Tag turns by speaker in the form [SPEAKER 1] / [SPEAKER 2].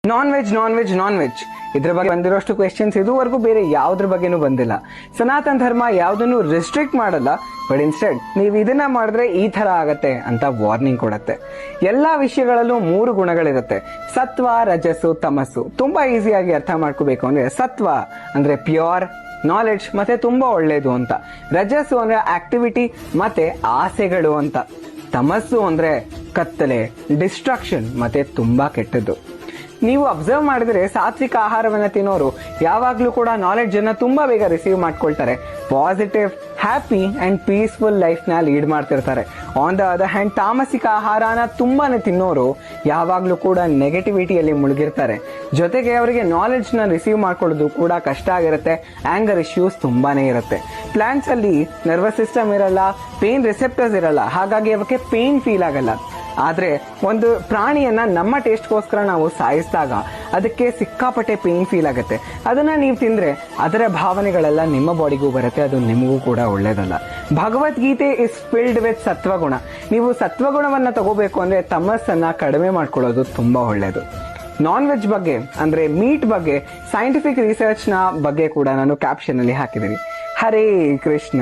[SPEAKER 1] Non veg ಇದ್ರ ಬಗ್ಗೆ ಬಂದಿರೋಷ್ಟು questions ಇದುವರೆಗೂ ಬೇರೆ ಯಾವ್ದ್ರ ಬಗ್ಗೆನೂ ಬಂದಿಲ್ಲ. ಸನಾತನ ಧರ್ಮ ಯಾವ್ದನ್ನು ರಿಸ್ಟ್ರಿಕ್ಟ್ ಮಾಡಲ್ಲ, ಬಟ್ ಇನ್ಸ್ಟೆಡ್ ನೀವು ಇದನ್ನ ಮಾಡಿದ್ರೆ ಈ ತರ ಆಗತ್ತೆ ಅಂತ ವಾರ್ನಿಂಗ್ ಕೊಡತ್ತೆ. ಎಲ್ಲಾ ವಿಷಯಗಳಲ್ಲೂ 3 ಗುಣಗಳಿರುತ್ತೆ: ಸತ್ವ, ರಜಸ್ಸು, ತಮಸ್ಸು. ತುಂಬಾ ಈಸಿಯಾಗಿ ಅರ್ಥ ಮಾಡ್ಕೋಬೇಕು ಅಂದ್ರೆ ಸತ್ವ ಅಂದ್ರೆ ಪ್ಯೂರ್ ನಾಲೆಡ್ಜ್ ಮತ್ತೆ ತುಂಬಾ ಒಳ್ಳೇದು ಅಂತ. ರಜಸ್ಸು ಅಂದ್ರೆ ಆಕ್ಟಿವಿಟಿ ಮತ್ತೆ ಆಸೆಗಳು ಅಂತ. ತಮಸ್ಸು ಅಂದ್ರೆ ಕತ್ತಲೆ, ಡಿಸ್ಟ್ರಾಕ್ಷನ್ ಮತ್ತೆ ತುಂಬಾ ಕೆಟ್ಟದ್ದು. ನೀವು ಅಬ್ಸರ್ವ್ ಮಾಡಿದ್ರೆ ಸಾತ್ವಿಕ ಆಹಾರವನ್ನ ತಿನ್ನೋರು ಯಾವಾಗ್ಲೂ ಕೂಡ ನಾಲೆಡ್ಜ್ ಅನ್ನ ತುಂಬಾ ಬೇಗ ರಿಸೀವ್ ಮಾಡ್ಕೊಳ್ತಾರೆ, positive, happy and peaceful life ನ ಲೀಡ್ ಮಾಡ್ತಿರ್ತಾರೆ. ಆನ್ ದ ಅದರ್ ಹ್ಯಾಂಡ್ ತಾಮಸಿಕ ಆಹಾರನ ತುಂಬಾನೇ ತಿನ್ನೋರು ಯಾವಾಗ್ಲೂ ಕೂಡ ನೆಗೆಟಿವಿಟಿಯಲ್ಲಿ ಮುಳುಗಿರ್ತಾರೆ. ಜೊತೆಗೆ ಅವರಿಗೆ ನಾಲೆಡ್ಜ್ ನ ರಿಸೀವ್ ಮಾಡ್ಕೊಳ್ಳೋದು ಕೂಡ ಕಷ್ಟ ಆಗಿರುತ್ತೆ. ಆಂಗರ್ ಇಶ್ಯೂಸ್ ತುಂಬಾನೇ ಇರುತ್ತೆ. ಪ್ಲಾಂಟ್ಸ್ ಅಲ್ಲಿ ನರ್ವಸ್ ಸಿಸ್ಟಮ್ ಇರಲ್ಲ, ಪೇನ್ ರಿಸೆಪ್ಟರ್ಸ್ ಇರಲ್ಲ, ಹಾಗಾಗಿ ಅವಕ್ಕೆ ಪೇನ್ ಫೀಲ್ ಆಗಲ್ಲ. ಆದ್ರೆ ಒಂದು ಪ್ರಾಣಿಯನ್ನ ನಮ್ಮ ಟೇಸ್ಟ್ಗೋಸ್ಕರ ನಾವು ಸಾಯಿಸಿದಾಗ ಅದಕ್ಕೆ ಸಿಕ್ಕಾಪಟ್ಟೆ ಪೇನ್ ಫೀಲ್ ಆಗುತ್ತೆ. ಅದನ್ನ ನೀವು ತಿಂದ್ರೆ ಅದರ ಭಾವನೆಗಳೆಲ್ಲ ನಿಮ್ಮ ಬಾಡಿಗೂ ಬರುತ್ತೆ, ಅದು ನಿಮಗೂ ಕೂಡ ಒಳ್ಳೇದಲ್ಲ. ಭಗವದ್ಗೀತೆ ಇಸ್ ಫಿಲ್ಡ್ ವಿತ್ ಸತ್ವಗುಣ. ನೀವು ಸತ್ವಗುಣವನ್ನ ತಗೋಬೇಕು ಅಂದ್ರೆ ತಮಸ್ಸನ್ನ ಕಡಿಮೆ ಮಾಡ್ಕೊಳ್ಳೋದು ತುಂಬಾ ಒಳ್ಳೇದು. ನಾನ್ ವೆಜ್ ಬಗ್ಗೆ ಅಂದ್ರೆ ಮೀಟ್ ಬಗ್ಗೆ ಸೈಂಟಿಫಿಕ್ ರಿಸರ್ಚ್ ನ ಬಗ್ಗೆ ಕೂಡ ನಾನು ಕ್ಯಾಪ್ಷನ್ ಅಲ್ಲಿ ಹಾಕಿದ್ದೀನಿ. ಹರೇ ಕೃಷ್ಣ.